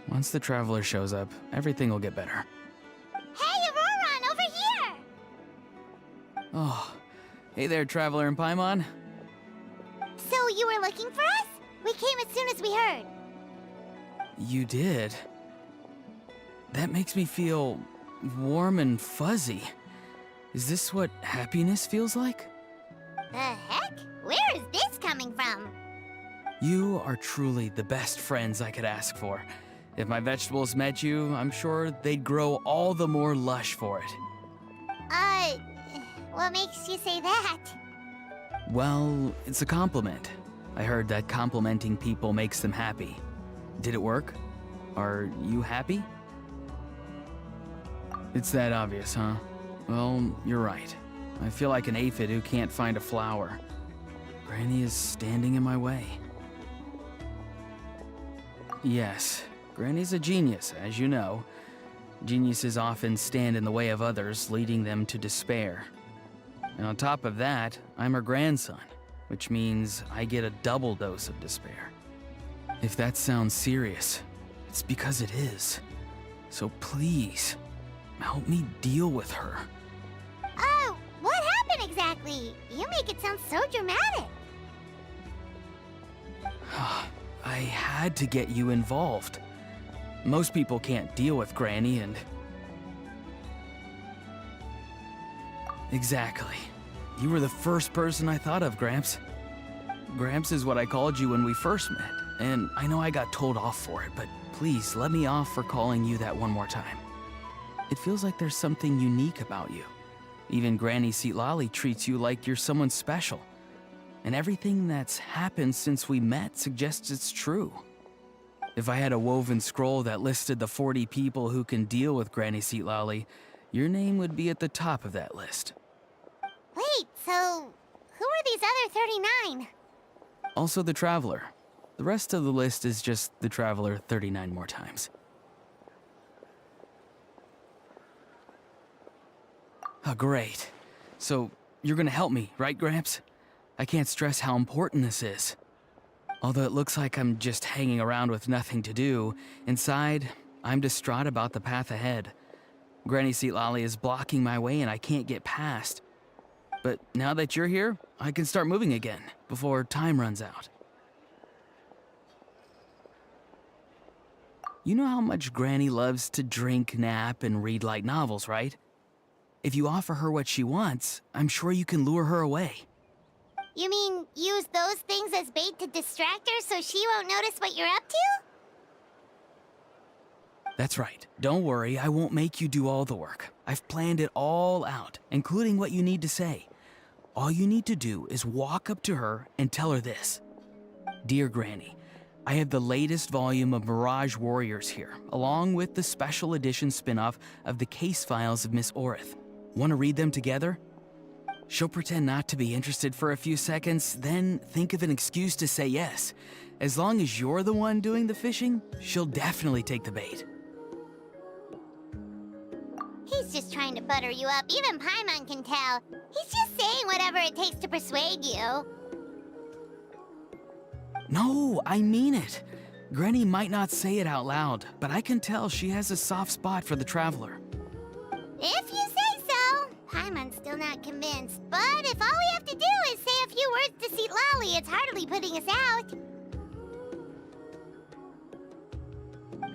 Once the traveler shows up, everything will get better. Hey, Auroron, over here! Oh, hey there, traveler in Paimon. So you were looking for us? We came as soon as we heard. You did? That makes me feel warm and fuzzy. Is this what happiness feels like? The heck? Where is this coming from? You are truly the best friends I could ask for. If my vegetables met you, I'm sure they'd grow all the more lush for it. What makes you say that? Well, it's a compliment. I heard that complimenting people makes them happy. Did it work? Are you happy? It's that obvious, huh? Well, you're right. I feel like an aphid who can't find a flower. Granny is standing in my way. Yes, Granny's a genius, as you know. Geniuses often stand in the way of others, leading them to despair. And on top of that, I'm her grandson, which means I get a double dose of despair. If that sounds serious, it's because it is. So please, help me deal with her. Oh, what happened exactly? You make it sound so dramatic. I had to get you involved. Most people can't deal with Granny and... Exactly. You were the first person I thought of, Gramps. Gramps is what I called you when we first met, and I know I got told off for it, but please let me off for calling you that one more time. It feels like there's something unique about you. Even Granny Seatlali treats you like you're someone special. And everything that's happened since we met suggests it's true. If I had a woven scroll that listed the 40 people who can deal with Granny Seatlali, your name would be at the top of that list. Wait, so who are these other 39? Also the Traveler. The rest of the list is just the Traveler 39 more times. Oh, great. So, you're gonna help me, right, Gramps? I can't stress how important this is. Although it looks like I'm just hanging around with nothing to do, inside, I'm distraught about the path ahead. Granny Seatlali is blocking my way and I can't get past. But now that you're here, I can start moving again, before time runs out. You know how much Granny loves to drink, nap, and read light novels, right? If you offer her what she wants, I'm sure you can lure her away. You mean use those things as bait to distract her so she won't notice what you're up to? That's right. Don't worry, I won't make you do all the work. I've planned it all out, including what you need to say. All you need to do is walk up to her and tell her this. Dear Granny, I have the latest volume of Mirage Warriors here, along with the special edition spin-off of the case files of Miss Orith. Want to read them together? She'll pretend not to be interested for a few seconds, then think of an excuse to say yes. As long as you're the one doing the fishing, she'll definitely take the bait. He's just trying to butter you up. Even Paimon can tell. He's just saying whatever it takes to persuade you. No, I mean it. Granny might not say it out loud, but I can tell she has a soft spot for the Traveler. If you say so. Paimon's still not convinced, but if all we have to do is say a few words to Seatlali, it's hardly putting us out.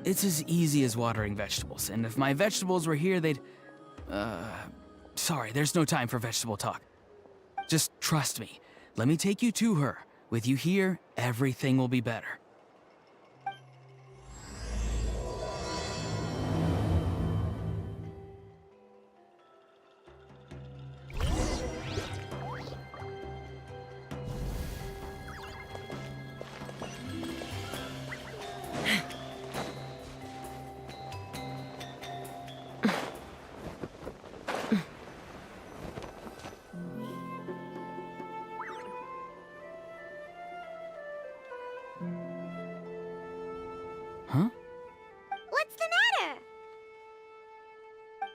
It's as easy as watering vegetables, and if my vegetables were here, they'd... Sorry, there's no time for vegetable talk. Just trust me. Let me take you to her. With you here, everything will be better.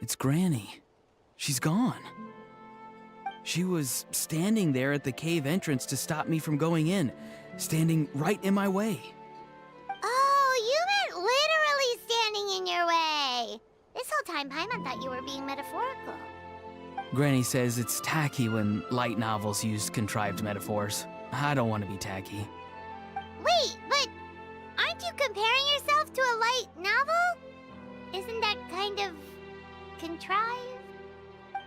It's Granny. She's gone. She was standing there at the cave entrance to stop me from going in, standing right in my way. Oh, you meant literally standing in your way. This whole time, Paimon thought you were being metaphorical. Granny says it's tacky when light novels use contrived metaphors. I don't want to be tacky. Wait, but aren't you comparing yourself to a light novel? Isn't that kind of contrived?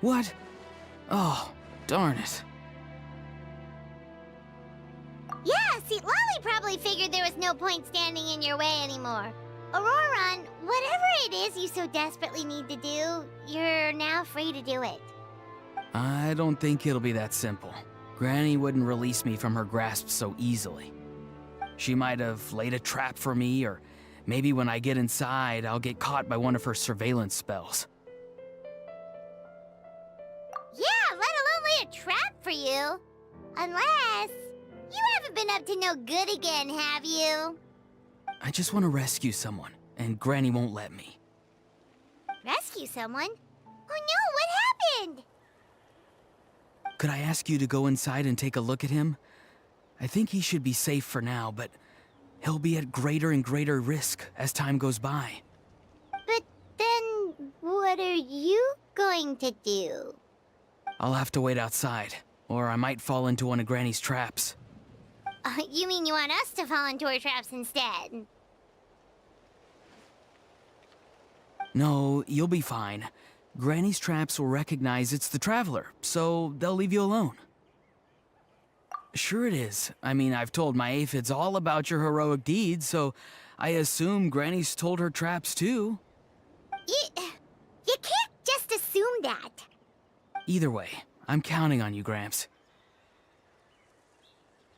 What? Oh, darn it. Yeah, see, Lolly probably figured there was no point standing in your way anymore. Auroron, whatever it is you so desperately need to do, you're now free to do it. I don't think it'll be that simple. Granny wouldn't release me from her grasp so easily. She might have laid a trap for me, or maybe when I get inside, I'll get caught by one of her surveillance spells. Yeah, let alone lay a trap for you. Unless you haven't been up to no good again, have you? I just want to rescue someone, and Granny won't let me. Rescue someone? Oh no, what happened? Could I ask you to go inside and take a look at him? I think he should be safe for now, but he'll be at greater and greater risk as time goes by. But then, what are you going to do? I'll have to wait outside, or I might fall into one of Granny's traps. You mean you want us to fall into her traps instead? No, you'll be fine. Granny's traps will recognize it's the Traveler, so they'll leave you alone. Sure it is. I mean, I've told my aphids all about your heroic deeds, so I assume Granny's told her traps too. You can't just assume that. Either way, I'm counting on you, Gramps.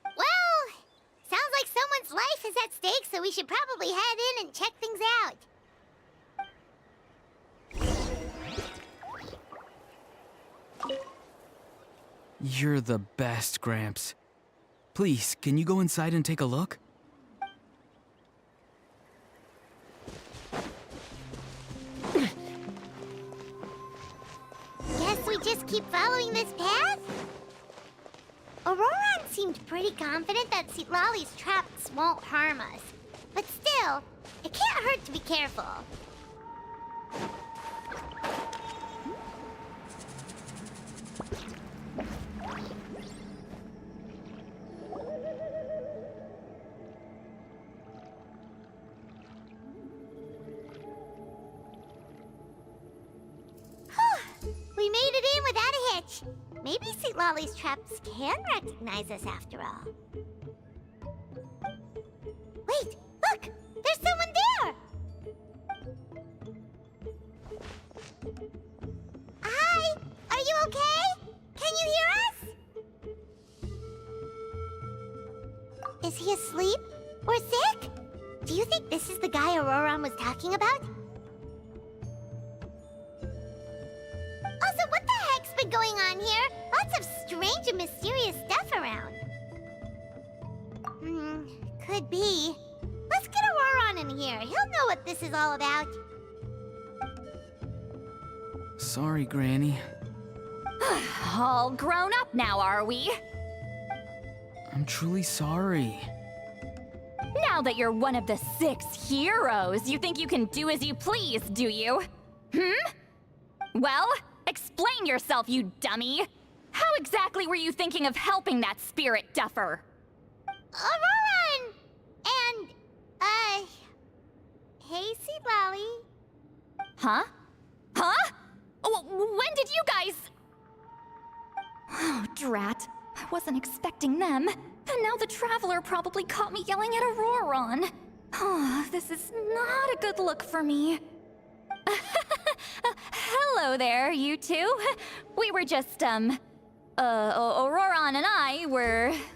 Well, sounds like someone's life is at stake, so we should probably head in and check things out. You're the best, Gramps. Please, can you go inside and take a look? Guess we just keep following this path? Auroron seemed pretty confident that Lolly's traps won't harm us. But still, it can't hurt to be careful. We made it in without a hitch. Maybe St. Lolly's traps can recognize us after all. Wait, look! There's someone there! Hi! Are you okay? Can you hear us? Is he asleep? Or sick? Do you think this is the guy Auroron was talking about? Also, what the heck's been going on here? Lots of strange and mysterious stuff around. Could be. Let's get Auroron in here. He'll know what this is all about. Sorry, Granny. All grown up now, are we? I'm truly sorry. Now that you're one of the 6 heroes, you think you can do as you please, do you? Well, explain yourself, you dummy! How exactly were you thinking of helping that spirit duffer? Auroron! And, hey, Seed Lolly. Huh? Huh? When did you guys... Oh, drat. I wasn't expecting them. And now the Traveler probably caught me yelling at Auroron. Oh, this is not a good look for me. Hello there, you two. We were just, Auroron and I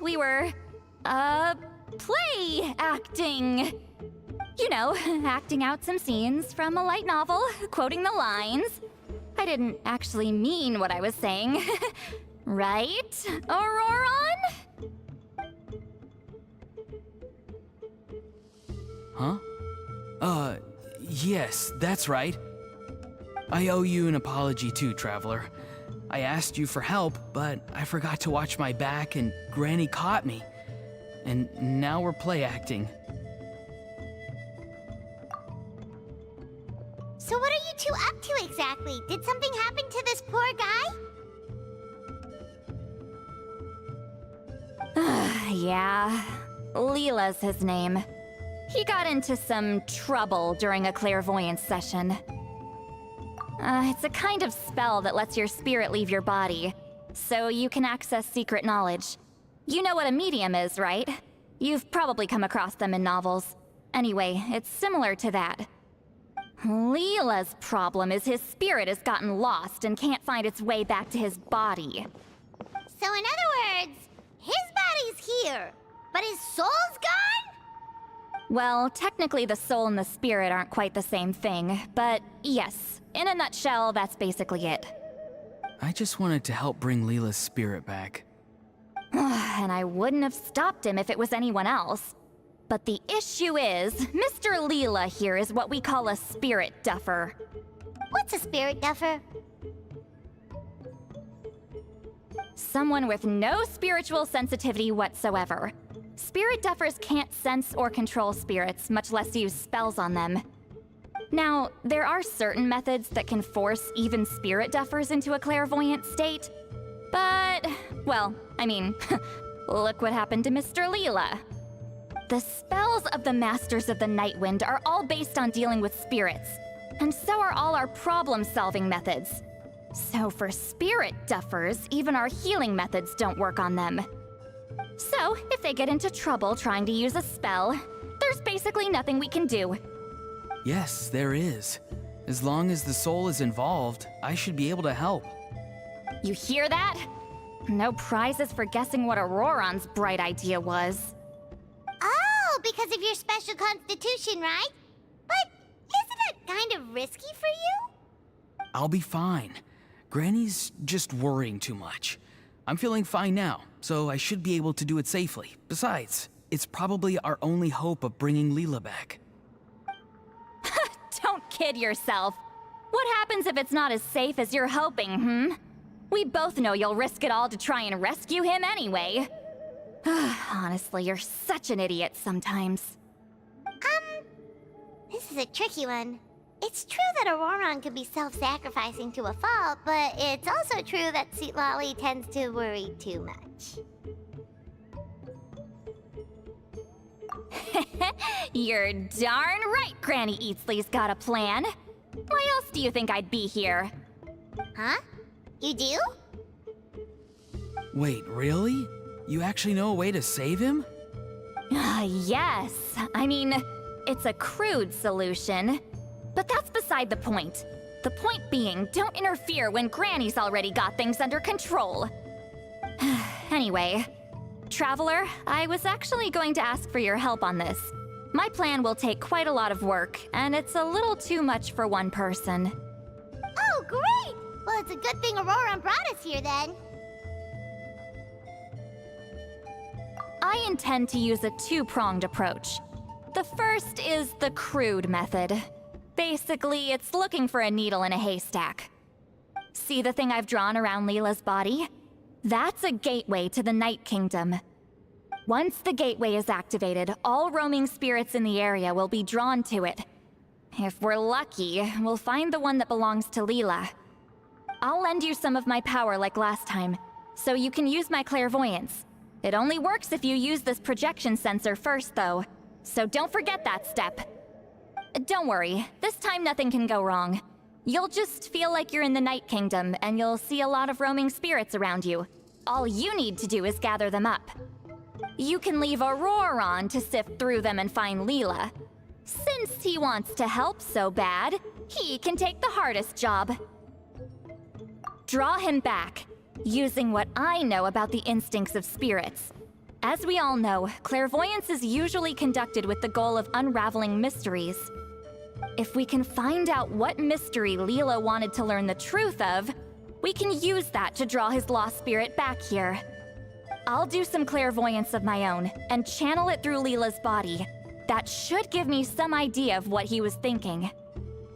we were, play acting. You know, acting out some scenes from a light novel, quoting the lines. I didn't actually mean what I was saying. Right, Auroron? Huh? Yes, that's right. I owe you an apology too, Traveler. I asked you for help, but I forgot to watch my back and Granny caught me. And now we're play acting. So what are you two up to exactly? Did something happen to this poor guy? Yeah, Leela's his name. He got into some trouble during a clairvoyance session. It's a kind of spell that lets your spirit leave your body, so you can access secret knowledge. You know what a medium is, right? You've probably come across them in novels. Anyway, it's similar to that. Leela's problem is his spirit has gotten lost and can't find its way back to his body. So in other words, his body's here, but his soul's gone? Well, technically the soul and the spirit aren't quite the same thing, but yes, in a nutshell, that's basically it. I just wanted to help bring Leela's spirit back. And I wouldn't have stopped him if it was anyone else. But the issue is, Mr. Leela here is what we call a spirit duffer. What's a spirit duffer? Someone with no spiritual sensitivity whatsoever. Spirit duffers can't sense or control spirits, much less use spells on them. Now, there are certain methods that can force even spirit duffers into a clairvoyant state. But, well, I mean, look what happened to Mr. Leela. The spells of the Masters of the Nightwind are all based on dealing with spirits, and so are all our problem-solving methods. So for spirit duffers, even our healing methods don't work on them. So, if they get into trouble trying to use a spell, there's basically nothing we can do. Yes, there is. As long as the soul is involved, I should be able to help. You hear that? No prizes for guessing what Auroron's bright idea was. Oh, because of your special constitution, right? But isn't it kind of risky for you? I'll be fine. Granny's just worrying too much. I'm feeling fine now, so I should be able to do it safely. Besides, it's probably our only hope of bringing Leela back. Don't kid yourself. What happens if it's not as safe as you're hoping, We both know you'll risk it all to try and rescue him anyway. Honestly, you're such an idiot sometimes. This is a tricky one. It's true that Auroron could be self-sacrificing to a fault, but it's also true that Citlali tends to worry too much. You're darn right Granny Eatsley's got a plan. Why else do you think I'd be here? Huh? You do? Wait, really? You actually know a way to save him? Yes. I mean, it's a crude solution. But that's beside the point. The point being, don't interfere when Granny's already got things under control. Anyway, Traveler, I was actually going to ask for your help on this. My plan will take quite a lot of work, and it's a little too much for one person. Oh, great! Well, it's a good thing Auroron brought us here then. I intend to use a two-pronged approach. The first is the crude method. Basically, it's looking for a needle in a haystack. See the thing I've drawn around Leela's body? That's a gateway to the Night Kingdom. Once the gateway is activated, all roaming spirits in the area will be drawn to it. If we're lucky, we'll find the one that belongs to Leela. I'll lend you some of my power like last time, so you can use my clairvoyance. It only works if you use this projection sensor first, though, so don't forget that step. Don't worry, this time nothing can go wrong. You'll just feel like you're in the Night Kingdom, and you'll see a lot of roaming spirits around you. All you need to do is gather them up. You can leave Auroron to sift through them and find Leela. Since he wants to help so bad, he can take the hardest job. Draw him back, using what I know about the instincts of spirits. As we all know, clairvoyance is usually conducted with the goal of unraveling mysteries. If we can find out what mystery Leela wanted to learn the truth of, we can use that to draw his lost spirit back here. I'll do some clairvoyance of my own and channel it through Leela's body. That should give me some idea of what he was thinking.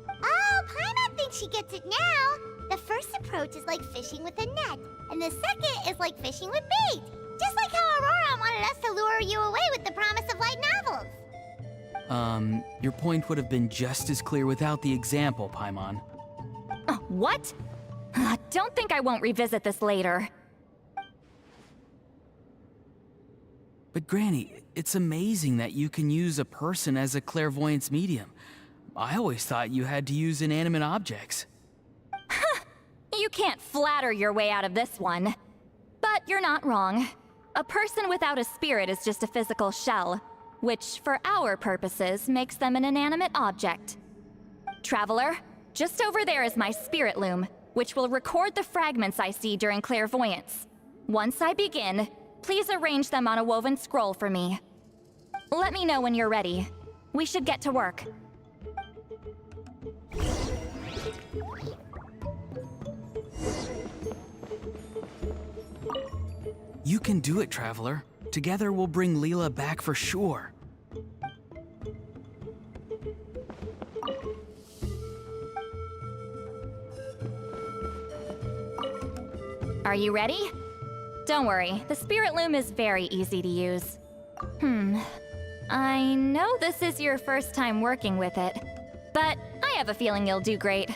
Oh, Paimon thinks think she gets it now. The first approach is like fishing with a net, and the second is like fishing with bait. Just like how Aurora wanted us to lure you away with the promise of light novels. Your point would have been just as clear without the example, Paimon. What? Don't think I won't revisit this later. But Granny, it's amazing that you can use a person as a clairvoyance medium. I always thought you had to use inanimate objects. You can't flatter your way out of this one. But you're not wrong. A person without a spirit is just a physical shell, which, for our purposes, makes them an inanimate object. Traveler, just over there is my spirit loom, which will record the fragments I see during clairvoyance. Once I begin, please arrange them on a woven scroll for me. Let me know when you're ready. We should get to work. You can do it, Traveler. Together we'll bring Leela back for sure. Are you ready? Don't worry, the spirit loom is very easy to use. I know this is your first time working with it, but I have a feeling you'll do great.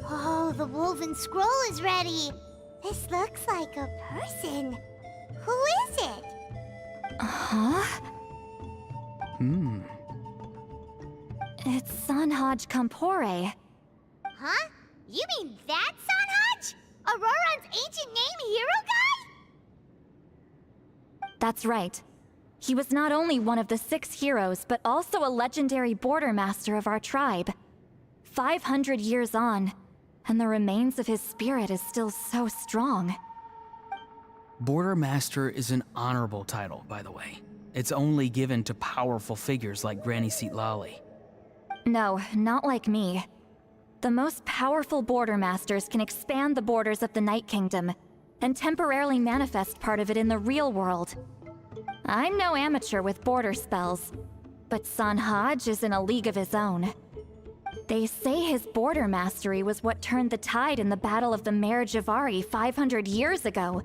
Oh, the woven scroll is ready. This looks like a person. Who is it? Huh? It's Sanhaj Kampore. Huh? You mean that Sanhaj? Auroran's ancient name hero guy? That's right. He was not only one of the 6 heroes, but also a legendary border master of our tribe. 500 years on, and the remains of his spirit is still so strong. Border Master is an honorable title, by the way. It's only given to powerful figures like Granny Seatlali. No, not like me. The most powerful border masters can expand the borders of the Night Kingdom and temporarily manifest part of it in the real world. I'm no amateur with border spells, but Sanhaj is in a league of his own. They say his border mastery was what turned the tide in the Battle of the Mare Javari 500 years ago.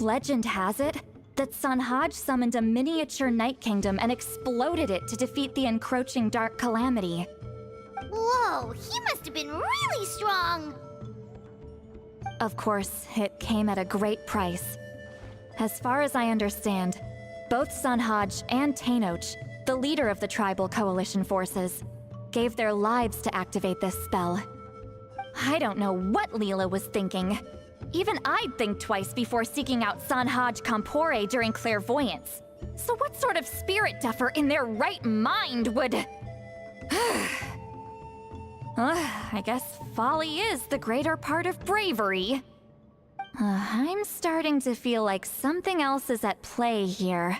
Legend has it that Sanhaj summoned a miniature Night Kingdom and exploded it to defeat the encroaching Dark Calamity. Whoa, he must have been really strong! Of course, it came at a great price. As far as I understand, both Sanhaj and Tainoch, the leader of the tribal coalition forces, gave their lives to activate this spell. I don't know what Leela was thinking. Even I'd think twice before seeking out Sanhaj Kampore during clairvoyance. So what sort of spirit duffer in their right mind would... I guess folly is the greater part of bravery. I'm starting to feel like something else is at play here.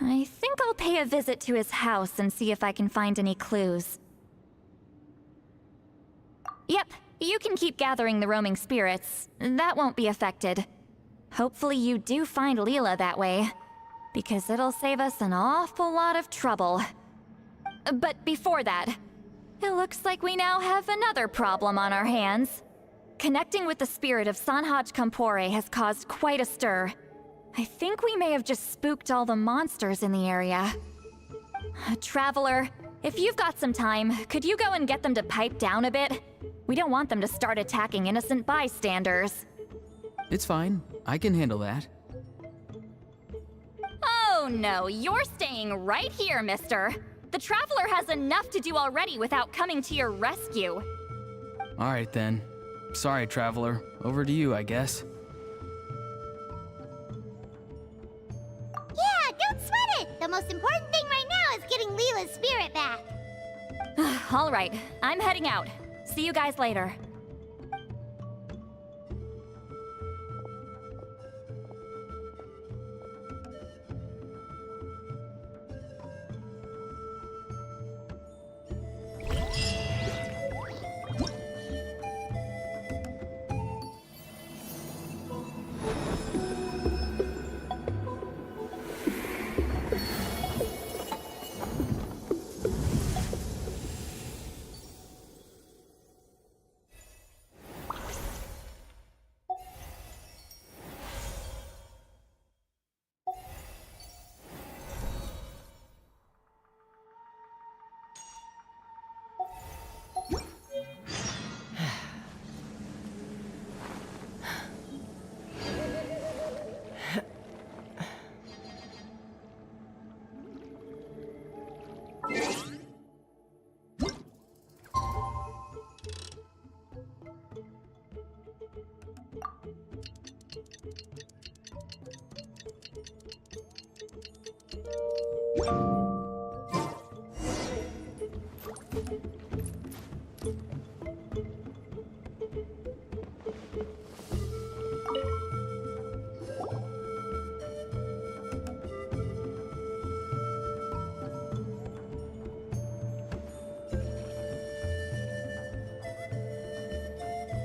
I think I'll pay a visit to his house and see if I can find any clues. Yep, you can keep gathering the roaming spirits. That won't be affected. Hopefully you do find Leela that way, because it'll save us an awful lot of trouble. But before that, it looks like we now have another problem on our hands. Connecting with the spirit of Sanhaj Kampore has caused quite a stir. I think we may have just spooked all the monsters in the area. Traveler, if you've got some time, could you go and get them to pipe down a bit? We don't want them to start attacking innocent bystanders. It's fine. I can handle that. Oh no, you're staying right here, mister. The Traveler has enough to do already without coming to your rescue. All right then. Sorry, Traveler. Over to you, I guess. Yeah, don't sweat it! The most important thing right now is getting Leela's spirit back. All right, I'm heading out. See you guys later.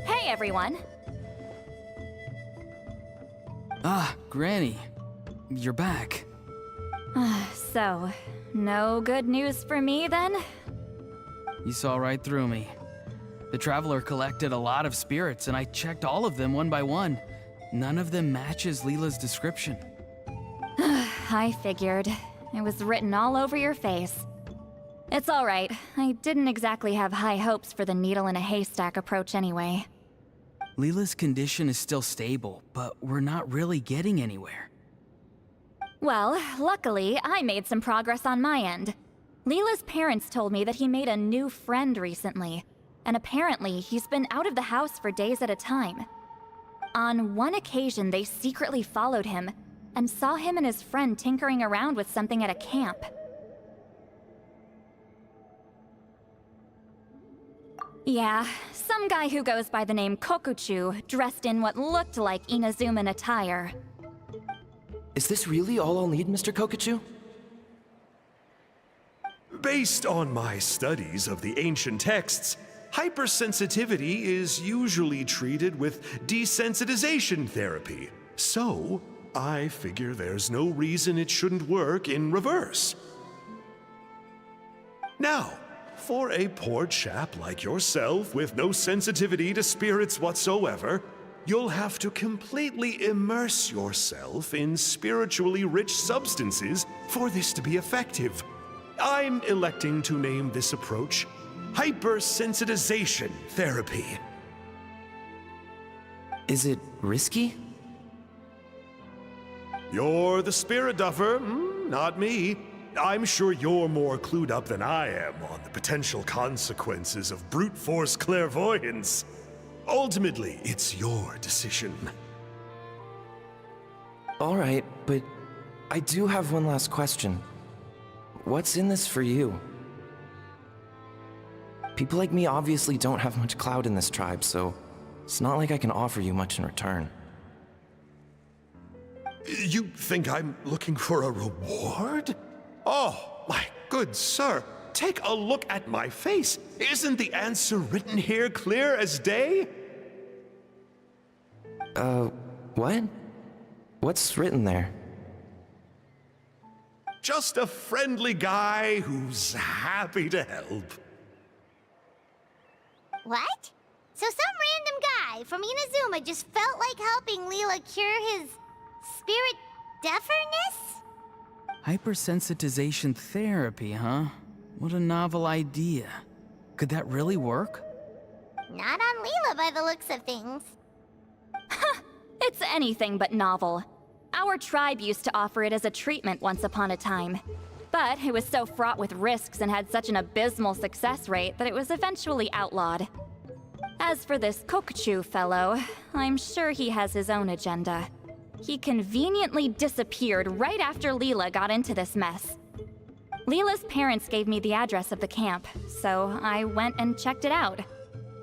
Hey everyone. Ah, Granny. You're back. So, no good news for me then? You saw right through me. The Traveler collected a lot of spirits, and I checked all of them one by one. None of them matches Leela's description. I figured. It was written all over your face. It's alright. I didn't exactly have high hopes for the needle in a haystack approach anyway. Leela's condition is still stable, but we're not really getting anywhere. Well, luckily, I made some progress on my end. Leela's parents told me that he made a new friend recently, and apparently he's been out of the house for days at a time. On one occasion, they secretly followed him and saw him and his friend tinkering around with something at a camp. Yeah, some guy who goes by the name Kokuchu, dressed in what looked like Inazuman attire. Is this really all I'll need, Mr. Kokuchu? Based on my studies of the ancient texts, hypersensitivity is usually treated with desensitization therapy. So, I figure there's no reason it shouldn't work in reverse. Now, for a poor chap like yourself with no sensitivity to spirits whatsoever, you'll have to completely immerse yourself in spiritually rich substances for this to be effective. I'm electing to name this approach hypersensitization therapy. Is it risky? You're the spirit duffer, not me. I'm sure you're more clued up than I am on the potential consequences of brute force clairvoyance. Ultimately, it's your decision. All right, but I do have one last question. What's in this for you? People like me obviously don't have much clout in this tribe, so it's not like I can offer you much in return. You think I'm looking for a reward? Oh, my good sir, take a look at my face. Isn't the answer written here clear as day? What? What's written there? Just a friendly guy who's happy to help. What? So some random guy from Inazuma just felt like helping Leela cure his spirit deaferness? Hypersensitization therapy, huh? What a novel idea. Could that really work? Not on Leela by the looks of things. It's anything but novel. Our tribe used to offer it as a treatment once upon a time. But it was so fraught with risks and had such an abysmal success rate that it was eventually outlawed. As for this Kokuchu fellow, I'm sure he has his own agenda. He conveniently disappeared right after Leela got into this mess. Leela's parents gave me the address of the camp, so I went and checked it out.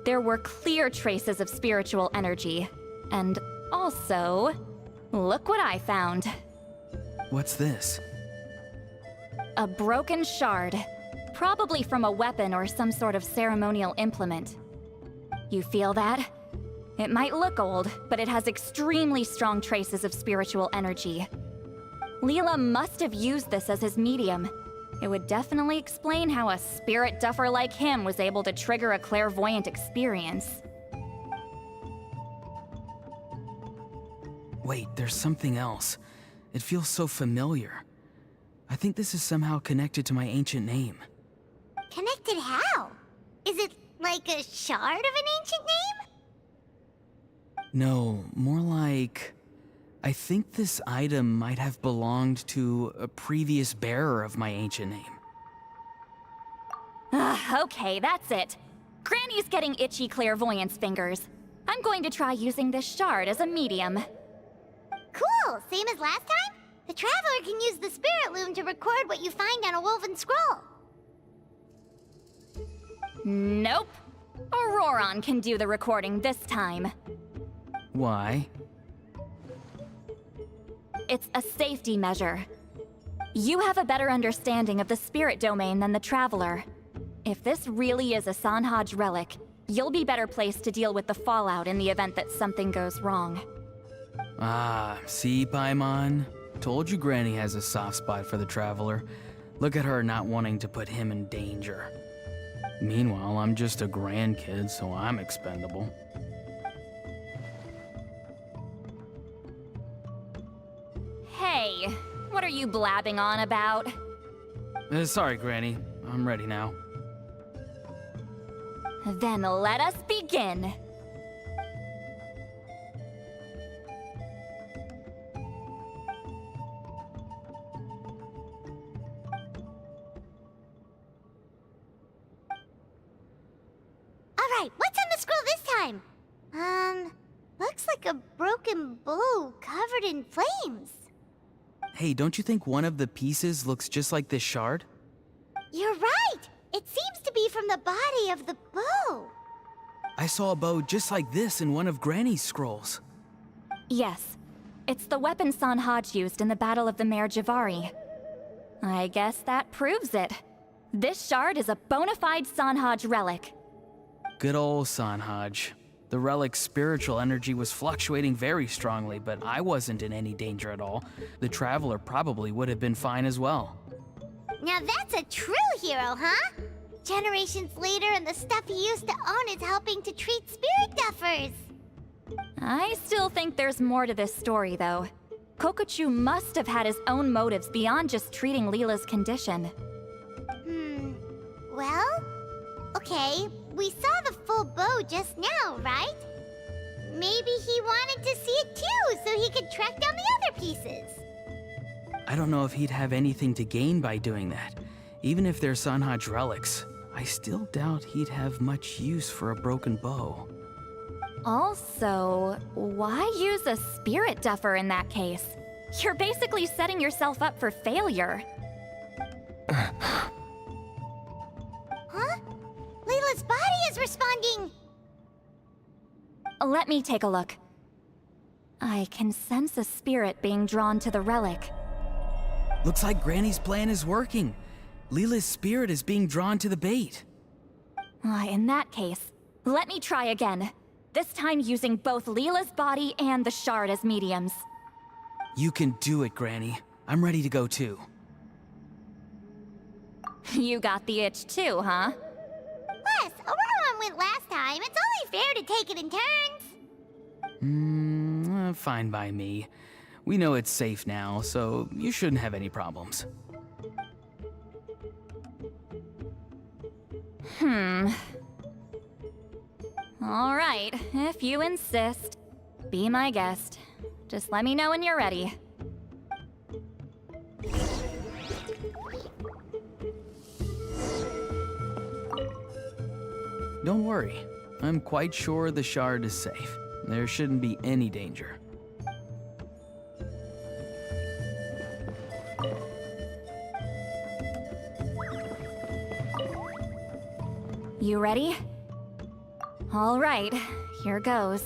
There were clear traces of spiritual energy. And also, look what I found. What's this? A broken shard. Probably from a weapon or some sort of ceremonial implement. You feel that? It might look old, but it has extremely strong traces of spiritual energy. Leela must have used this as his medium. It would definitely explain how a spirit duffer like him was able to trigger a clairvoyant experience. Wait, there's something else. It feels so familiar. I think this is somehow connected to my ancient name. Connected how? Is it like a shard of an ancient name? No, more like... I think this item might have belonged to a previous bearer of my ancient name. Okay, that's it. Granny's getting itchy clairvoyance fingers. I'm going to try using this shard as a medium. Cool, same as last time? The Traveler can use the Spirit Loom to record what you find on a woven scroll. Nope. Auroron can do the recording this time. Why? It's a safety measure. You have a better understanding of the spirit domain than the Traveler. If this really is a Sanhaj relic, you'll be better placed to deal with the fallout in the event that something goes wrong. Ah, see, Paimon? Told you Granny has a soft spot for the Traveler. Look at her not wanting to put him in danger. Meanwhile, I'm just a grandkid, so I'm expendable. Hey, what are you blabbing on about? Sorry, Granny. I'm ready now. Then let us begin. Alright, what's on the scroll this time? Looks like a broken bow covered in flames. Hey, don't you think one of the pieces looks just like this shard? You're right! It seems to be from the body of the bow. I saw a bow just like this in one of Granny's scrolls. Yes, it's the weapon Sanhaj used in the Battle of the Mare Javari. I guess that proves it. This shard is a bona fide Sanhaj relic. Good old Sanhaj. The relic's spiritual energy was fluctuating very strongly, but I wasn't in any danger at all. The Traveler probably would have been fine as well. Now that's a true hero, huh? Generations later and the stuff he used to own is helping to treat spirit duffers. I still think there's more to this story, though. Kokuchu must have had his own motives beyond just treating Leela's condition. Well, okay, we saw the full bow just now, right? Maybe he wanted to see it too, so he could track down the other pieces. I don't know if he'd have anything to gain by doing that. Even if they're Sanhaj relics, I still doubt he'd have much use for a broken bow. Also, why use a spirit duffer in that case? You're basically setting yourself up for failure. Huh? Leela's Let me take a look. I can sense a spirit being drawn to the relic. Looks like Granny's plan is working. Leela's spirit is being drawn to the bait. In that case, let me try again. This time using both Leela's body and the shard as mediums. You can do it, Granny. I'm ready to go too. You got the itch too, huh? Plus, Aurora went last time. It's only fair to take it in turns. Fine by me. We know it's safe now, so you shouldn't have any problems. All right, if you insist. Be my guest. Just let me know when you're ready. Don't worry. I'm quite sure the shard is safe. There shouldn't be any danger. You ready? All right, here goes.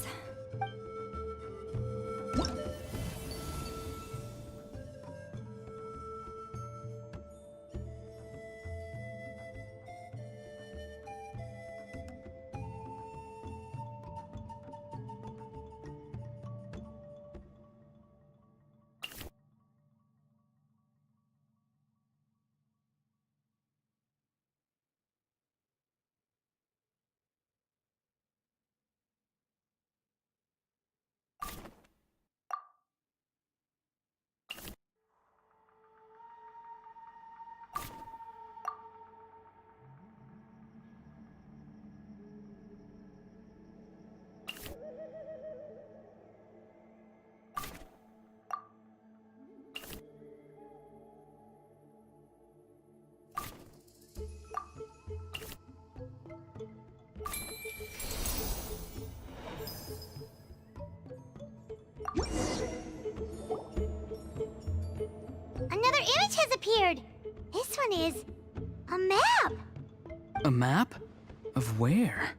Another image has appeared. This one is a map. A map? Of where?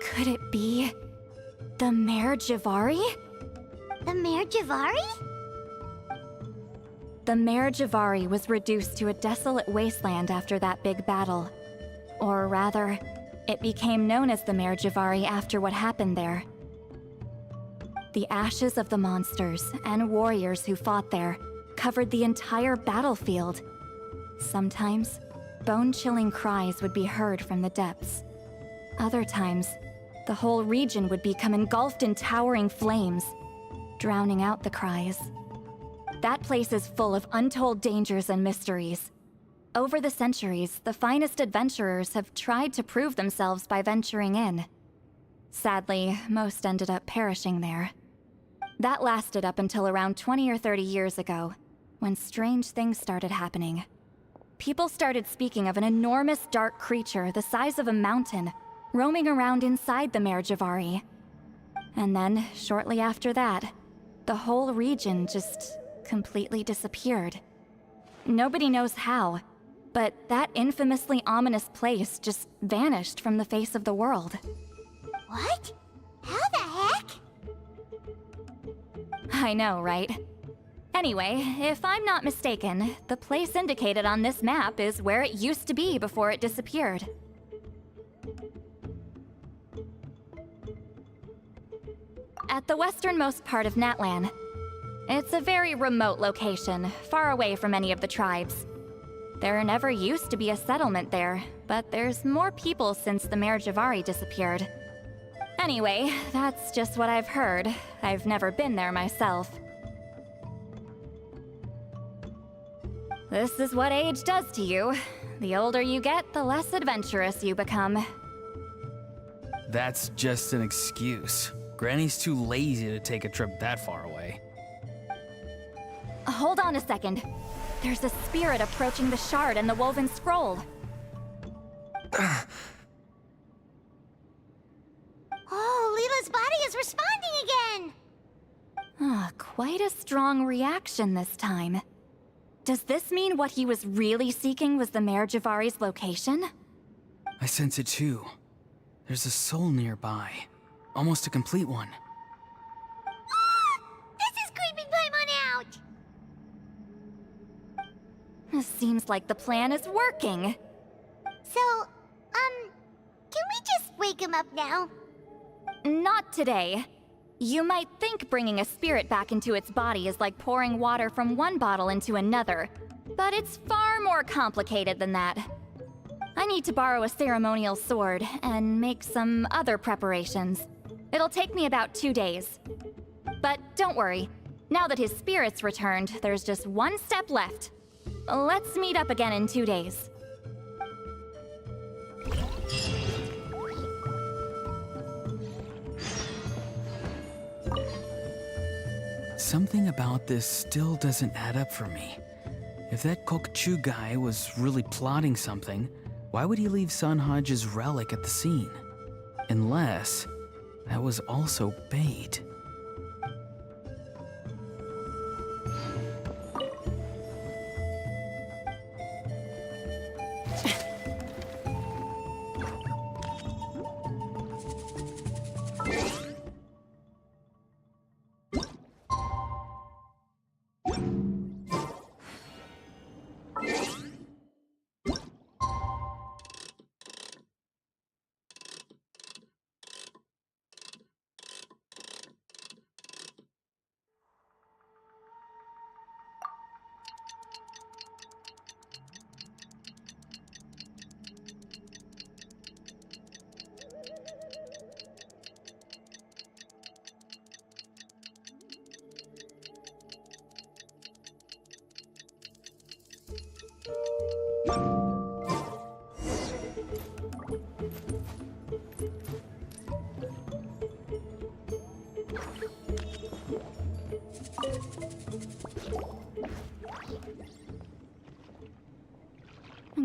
Could it be the Mare Javari? The Mare Javari? The Mare Javari was reduced to a desolate wasteland after that big battle. Or rather, it became known as the Mare Javari after what happened there. The ashes of the monsters and warriors who fought there covered the entire battlefield. Sometimes, bone-chilling cries would be heard from the depths. Other times, the whole region would become engulfed in towering flames, drowning out the cries. That place is full of untold dangers and mysteries. Over the centuries, the finest adventurers have tried to prove themselves by venturing in. Sadly, most ended up perishing there. That lasted up until around 20 or 30 years ago, when strange things started happening. People started speaking of an enormous dark creature the size of a mountain, roaming around inside the Mare Javari. And then, shortly after that, the whole region just completely disappeared. Nobody knows how, but that infamously ominous place just vanished from the face of the world. What? How the heck? I know, right? Anyway, if I'm not mistaken, the place indicated on this map is where it used to be before it disappeared. At the westernmost part of Natlan. It's a very remote location, far away from any of the tribes. There never used to be a settlement there, but there's more people since the Mare Javari disappeared. Anyway, that's just what I've heard. I've never been there myself. This is what age does to you. The older you get, the less adventurous you become. That's just an excuse. Granny's too lazy to take a trip that far away. Hold on a second. There's a spirit approaching the shard and the woven scroll. Oh, Leela's body is responding again! Quite a strong reaction this time. Does this mean what he was really seeking was the Mare Javari's location? I sense it too. There's a soul nearby. almost a complete one. This is creeping Paimon out! Seems like the plan is working. So, can we just wake him up now? Not today. You might think bringing a spirit back into its body is like pouring water from one bottle into another, but it's far more complicated than that. I need to borrow a ceremonial sword and make some other preparations. It'll take me about 2 days. But don't worry, now that his spirit's returned, there's just one step left. Let's meet up again in 2 days. Something about this still doesn't add up for me. If that Kokchu guy was really plotting something, why would he leave Sanhaji's relic at the scene? Unless that was also bait.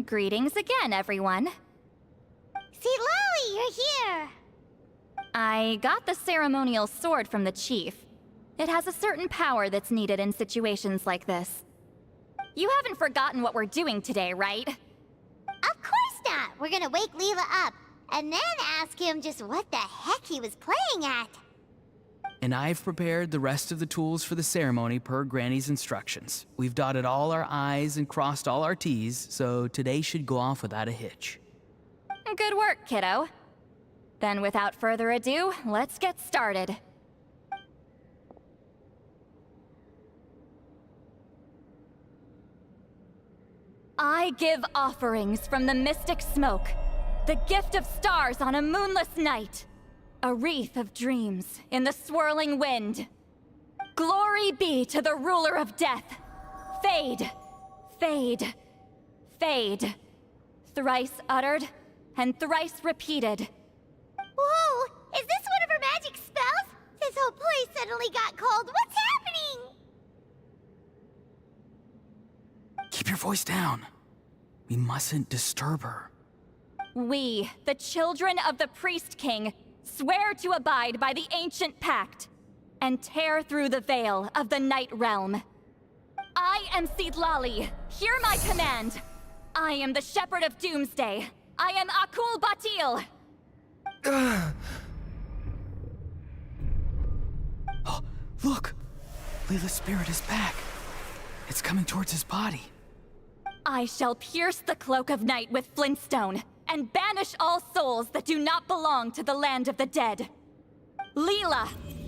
Greetings again, everyone. See, Lolly, you're here! I got the ceremonial sword from the chief. It has a certain power that's needed in situations like this. You haven't forgotten what we're doing today, right? Of course not! We're gonna wake Leela up, and then ask him just what the heck he was playing at. And I've prepared the rest of the tools for the ceremony per Granny's instructions. We've dotted all our I's and crossed all our T's, so today should go off without a hitch. Good work, kiddo. Then without further ado, let's get started. I give offerings from the mystic smoke, the gift of stars on a moonless night, a wreath of dreams in the swirling wind. Glory be to the ruler of death. Fade, fade, fade. Thrice uttered and thrice repeated. Whoa! Is this one of her magic spells? This whole place suddenly got cold. What's happening? Keep your voice down. We mustn't disturb her. We, the children of the Priest King, swear to abide by the ancient pact and tear through the veil of the Night Realm. I am Seedlali. Hear my command. I am the Shepherd of Doomsday. I am Akul Batil. Oh, look! Leela's spirit is back. It's coming towards his body. I shall pierce the cloak of night with flintstone and banish all souls that do not belong to the land of the dead. Leela,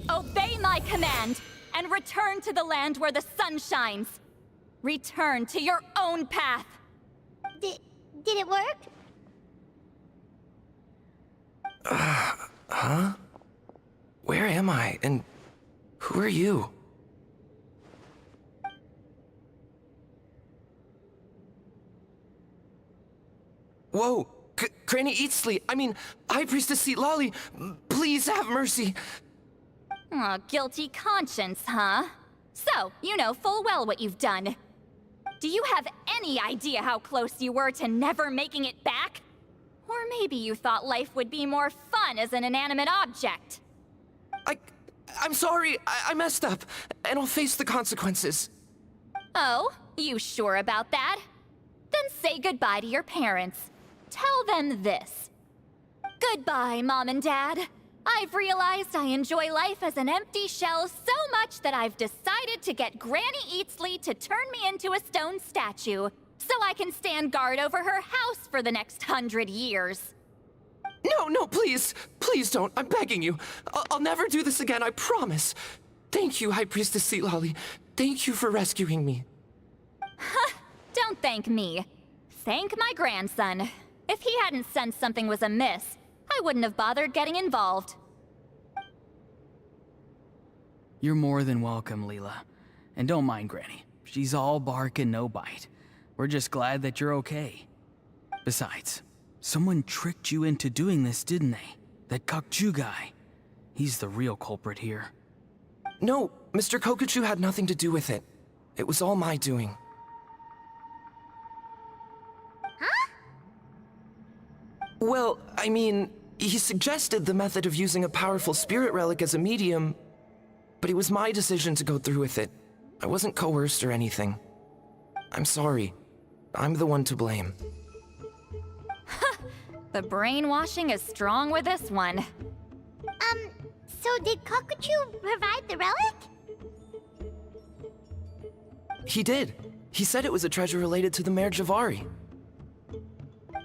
obey my command and return to the land where the sun shines. Return to your own path. Did it work? Huh? Where am I? And who are you? Whoa! Granny Eatsley! I mean, High Priestess Seatlali! Please have mercy! Aw, guilty conscience, huh? So, you know full well what you've done. Do you have any idea how close you were to never making it back? Or maybe you thought life would be more fun as an inanimate object. I'm sorry, I messed up, and I'll face the consequences. Oh, you sure about that? Then say goodbye to your parents. Tell them this. Goodbye, Mom and Dad. I've realized I enjoy life as an empty shell so much that I've decided to get Granny Eatsley to turn me into a stone statue, so I can stand guard over her house for the next 100 years. No, please. Please don't. I'm begging you. I'll never do this again, I promise. Thank you, High Priestess Seat Lolly. Thank you for rescuing me. Don't thank me. Thank my grandson. If he hadn't sensed something was amiss, I wouldn't have bothered getting involved. You're more than welcome, Leela. And don't mind Granny. She's all bark and no bite. We're just glad that you're okay. Besides, someone tricked you into doing this, didn't they? That Kokju guy. He's the real culprit here. No, Mr. Kokuchu had nothing to do with it. It was all my doing. Huh? Well, I mean, he suggested the method of using a powerful spirit relic as a medium, but it was my decision to go through with it. I wasn't coerced or anything. I'm sorry. I'm the one to blame. The brainwashing is strong with this one. So did Kokuchu provide the relic? He did. He said it was a treasure related to the Mare Javari.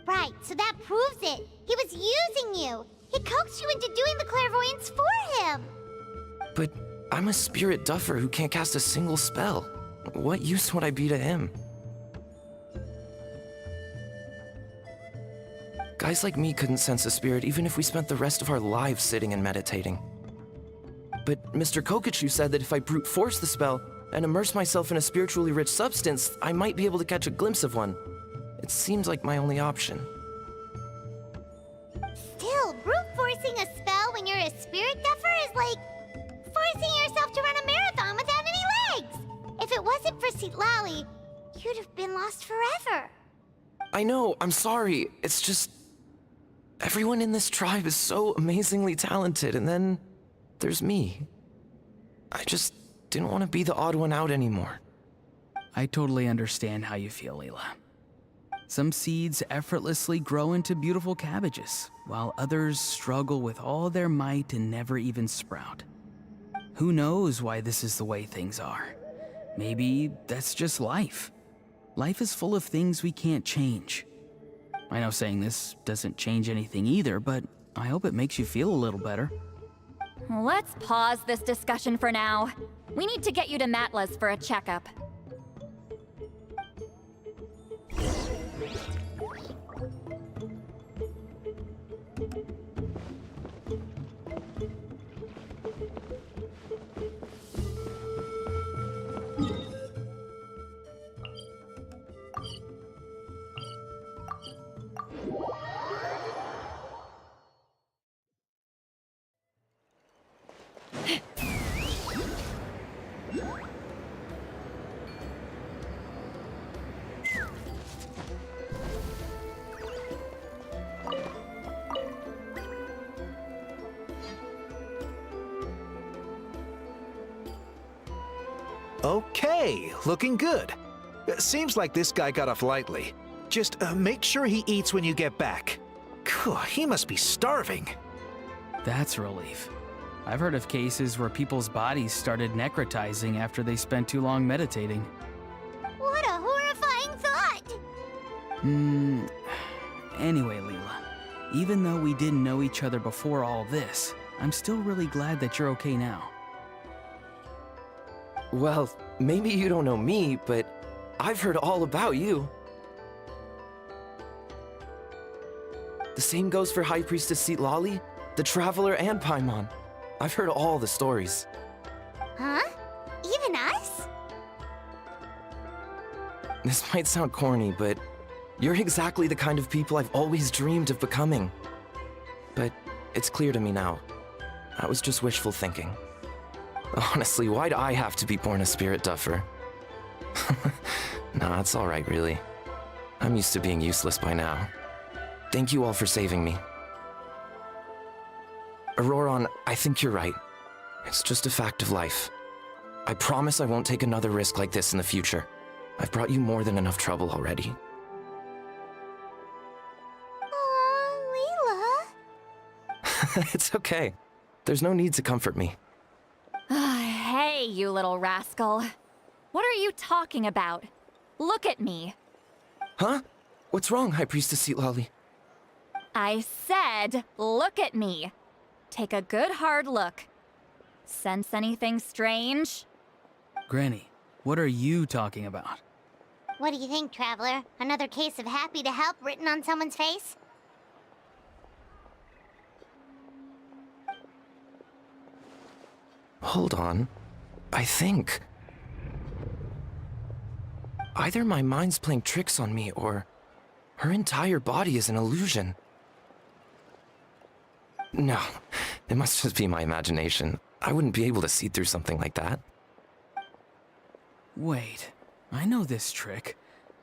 Right, so that proves it. He was using you. He coaxed you into doing the clairvoyance for him. But I'm a spirit duffer who can't cast a single spell. What use would I be to him? Guys like me couldn't sense a spirit even if we spent the rest of our lives sitting and meditating. But Mr. Kokuchu said that if I brute force the spell and immerse myself in a spiritually rich substance, I might be able to catch a glimpse of one. It seems like my only option. Still, brute forcing a spell when you're a spirit duffer is like forcing yourself to run a marathon without any legs. If it wasn't for Citlali, you'd have been lost forever. I know, I'm sorry. It's just... everyone in this tribe is so amazingly talented, and then there's me. I just didn't want to be the odd one out anymore. I totally understand how you feel, Leela. Some seeds effortlessly grow into beautiful cabbages, while others struggle with all their might and never even sprout. Who knows why this is the way things are? Maybe that's just life. Life is full of things we can't change. I know saying this doesn't change anything either, but I hope it makes you feel a little better. Let's pause this discussion for now. We need to get you to Matla's for a checkup. Okay, looking good. Seems like this guy got off lightly. Just make sure he eats when you get back. Phew, he must be starving. That's a relief. I've heard of cases where people's bodies started necrotizing after they spent too long meditating. What a horrifying thought! Anyway, Leela, even though we didn't know each other before all this, I'm still really glad that you're okay now. Well, maybe you don't know me, but I've heard all about you. The same goes for High Priestess Seat Lolly, the Traveler, and Paimon. I've heard all the stories. Huh? Even us? This might sound corny, but you're exactly the kind of people I've always dreamed of becoming. But it's clear to me now. That was just wishful thinking. Honestly, why'd I have to be born a spirit duffer? Nah, it's alright, really. I'm used to being useless by now. Thank you all for saving me. Auroron, I think you're right. It's just a fact of life. I promise I won't take another risk like this in the future. I've brought you more than enough trouble already. Aw, Leela. It's okay. There's no need to comfort me. Hey, you little rascal. What are you talking about? Look at me. Huh? What's wrong, High Priestess Seatlolly? I said, look at me. Take a good hard look. Sense anything strange? Granny, what are you talking about? What do you think, Traveler? Another case of happy to help written on someone's face? Hold on. I think... either my mind's playing tricks on me, or her entire body is an illusion. No, it must just be my imagination. I wouldn't be able to see through something like that. Wait, I know this trick.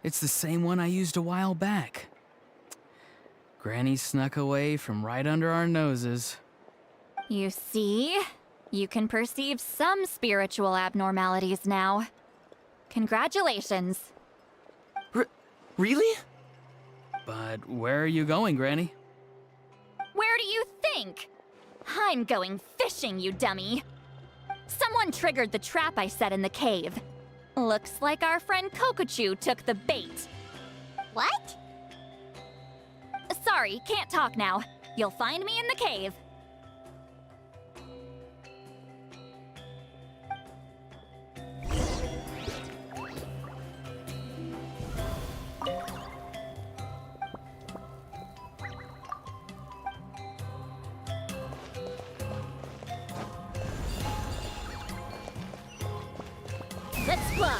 It's the same one I used a while back. Granny snuck away from right under our noses. You see? You can perceive some spiritual abnormalities now. Congratulations. Really? But where are you going, Granny? Where do you think? I'm going fishing, you dummy. Someone triggered the trap I set in the cave. Looks like our friend Kokochu took the bait. What? Sorry, can't talk now. You'll find me in the cave. Let's fly.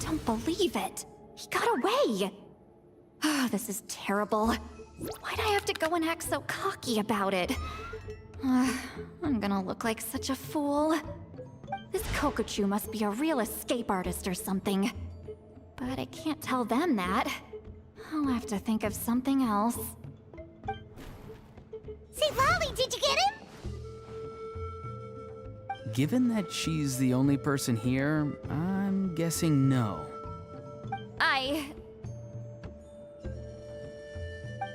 Don't believe it. He got away. Oh, this is terrible. Why'd I have to go and act so cocky about it? I'm gonna look like such a fool. This Kokochu must be a real escape artist or something. But I can't tell them that. I'll have to think of something else. Say, Lolly, did you get him? Given that she's the only person here, I'm guessing no.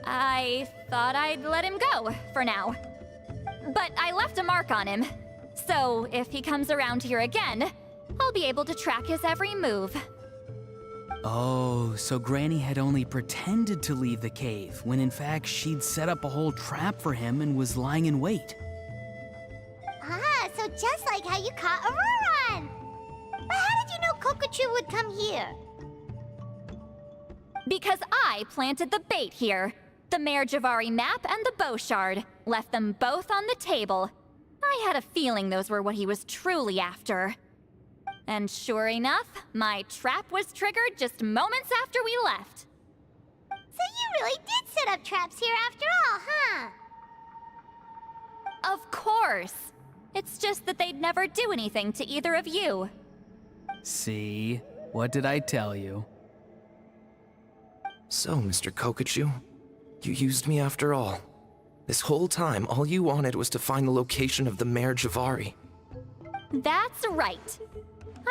I thought I'd let him go, for now. But I left a mark on him. So if he comes around here again, I'll be able to track his every move. Oh, so Granny had only pretended to leave the cave, when in fact she'd set up a whole trap for him and was lying in wait. Ah, so just like how you caught Auroron! But how did you know Kokochu would come here? Because I planted the bait here. The Mare Javari map and the bow shard. Left them both on the table. I had a feeling those were what he was truly after. And sure enough, my trap was triggered just moments after we left. So you really did set up traps here after all, huh? Of course. It's just that they'd never do anything to either of you. See? What did I tell you? So, Mr. Kokochu, you used me after all. This whole time, all you wanted was to find the location of the Mare Javari. That's right.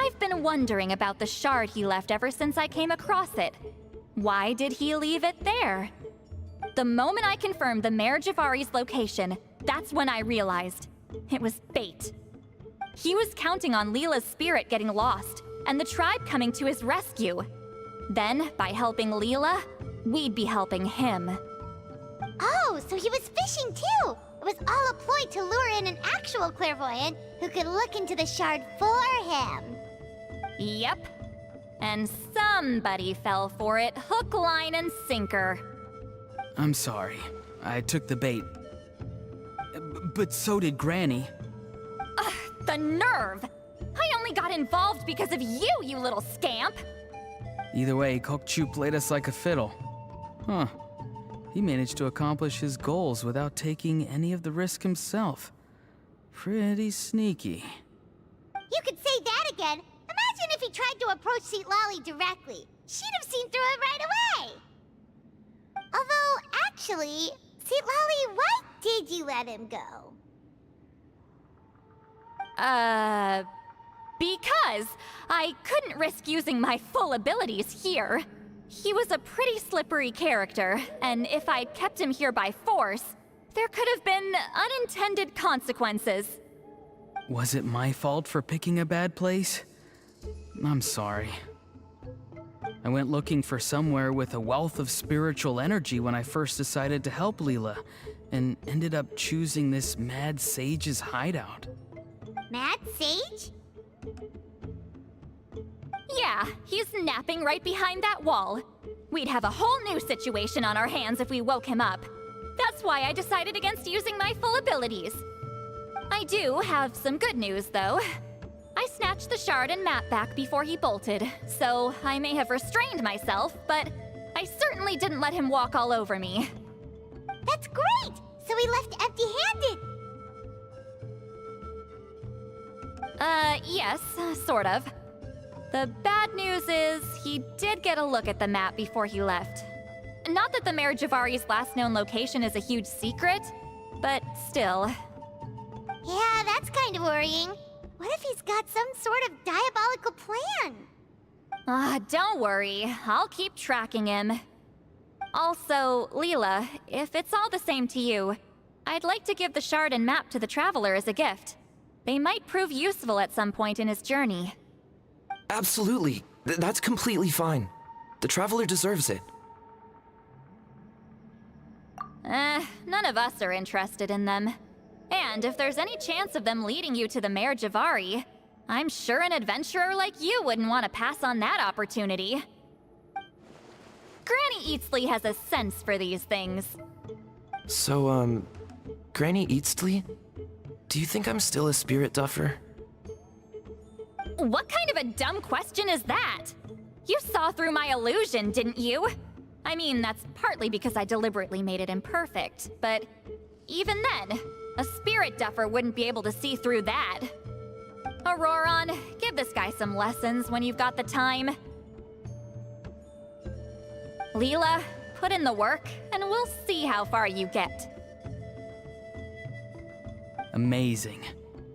I've been wondering about the shard he left ever since I came across it. Why did he leave it there? The moment I confirmed the Mare Javari's location, that's when I realized it was bait. He was counting on Leela's spirit getting lost, and the tribe coming to his rescue. Then, by helping Leela, we'd be helping him. Oh, so he was fishing too! It was all a ploy to lure in an actual clairvoyant who could look into the shard for him. Yep. And somebody fell for it, hook, line, and sinker. I'm sorry. I took the bait. But so did Granny. Ugh, the nerve! I only got involved because of you, you little scamp! Either way, Kokchu played us like a fiddle. Huh. He managed to accomplish his goals without taking any of the risk himself. Pretty sneaky. You could say again, imagine if he tried to approach Seat Lolly directly. She'd have seen through it right away. Although, actually, Seat Lolly, why did you let him go? Because I couldn't risk using my full abilities here. He was a pretty slippery character, and if I'd kept him here by force, there could have been unintended consequences. Was it my fault for picking a bad place? I'm sorry. I went looking for somewhere with a wealth of spiritual energy when I first decided to help Leela, and ended up choosing this mad sage's hideout. Mad Sage? Yeah, he's napping right behind that wall. We'd have a whole new situation on our hands if we woke him up. That's why I decided against using my full abilities. I do have some good news, though. I snatched the shard and map back before he bolted, so I may have restrained myself, but I certainly didn't let him walk all over me. That's great! So he left empty-handed! Yes, sort of. The bad news is, he did get a look at the map before he left. Not that the Mayor Javari's last known location is a huge secret, but still. Yeah, that's kind of worrying. What if he's got some sort of diabolical plan? Don't worry. I'll keep tracking him. Also, Leela, if it's all the same to you, I'd like to give the shard and map to the Traveler as a gift. They might prove useful at some point in his journey. Absolutely. That's completely fine. The Traveler deserves it. None of us are interested in them. And if there's any chance of them leading you to the Mayor Javari, I'm sure an adventurer like you wouldn't want to pass on that opportunity. Granny Eatsley has a sense for these things. So, Granny Eatsley? Do you think I'm still a spirit duffer? What kind of a dumb question is that? You saw through my illusion, didn't you? I mean, that's partly because I deliberately made it imperfect, but even then, a spirit duffer wouldn't be able to see through that. Auroron, give this guy some lessons when you've got the time. Leela, put in the work, and we'll see how far you get. Amazing.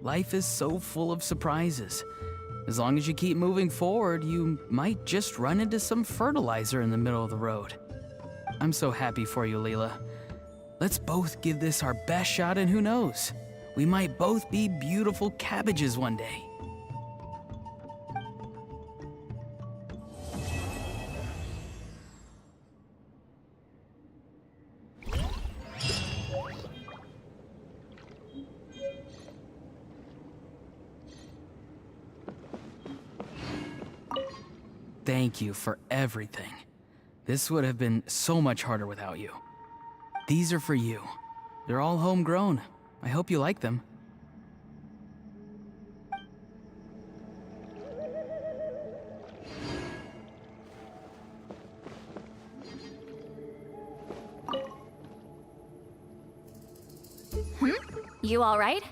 Life is so full of surprises. As long as you keep moving forward, you might just run into some fertilizer in the middle of the road. I'm so happy for you, Leela. Let's both give this our best shot, and who knows? We might both be beautiful cabbages one day. Thank you for everything. This would have been so much harder without you. These are for you. They're all homegrown. I hope you like them. You all right?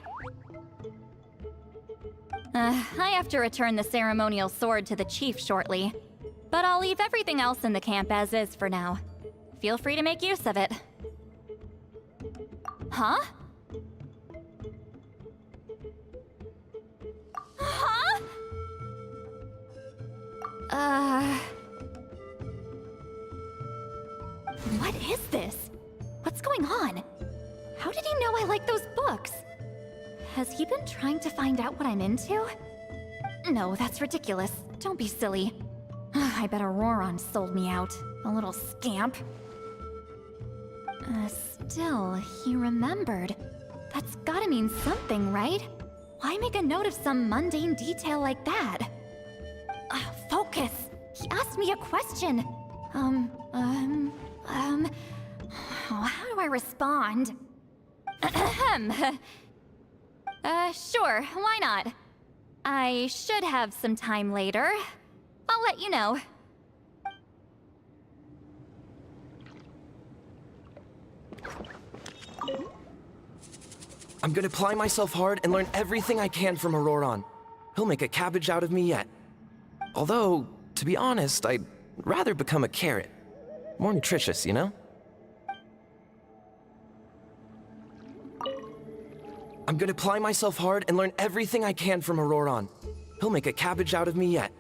I have to return the ceremonial sword to the chief shortly, but I'll leave everything else in the camp as is for now. Feel free to make use of it. Huh? Huh? What is this? What's going on? How did he know I like those books? Has he been trying to find out what I'm into? No, that's ridiculous. Don't be silly. I bet Auroron sold me out. A little scamp. Still, he remembered. That's gotta mean something, right? Why make a note of some mundane detail like that? Focus! He asked me a question. How do I respond? Sure, why not? I should have some time later. I'll let you know. I'm gonna apply myself hard and learn everything I can from Auroron. he'll make a cabbage out of me yet. Although, to be honest, I'd rather become a carrot. More nutritious, you know? I'm gonna apply myself hard and learn everything I can from Auroron. He'll make a cabbage out of me yet.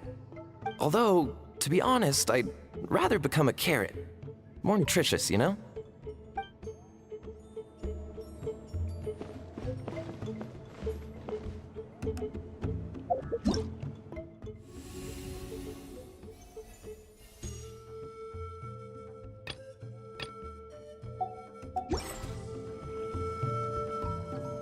Although, to be honest, I'd rather become a carrot. More nutritious, you know?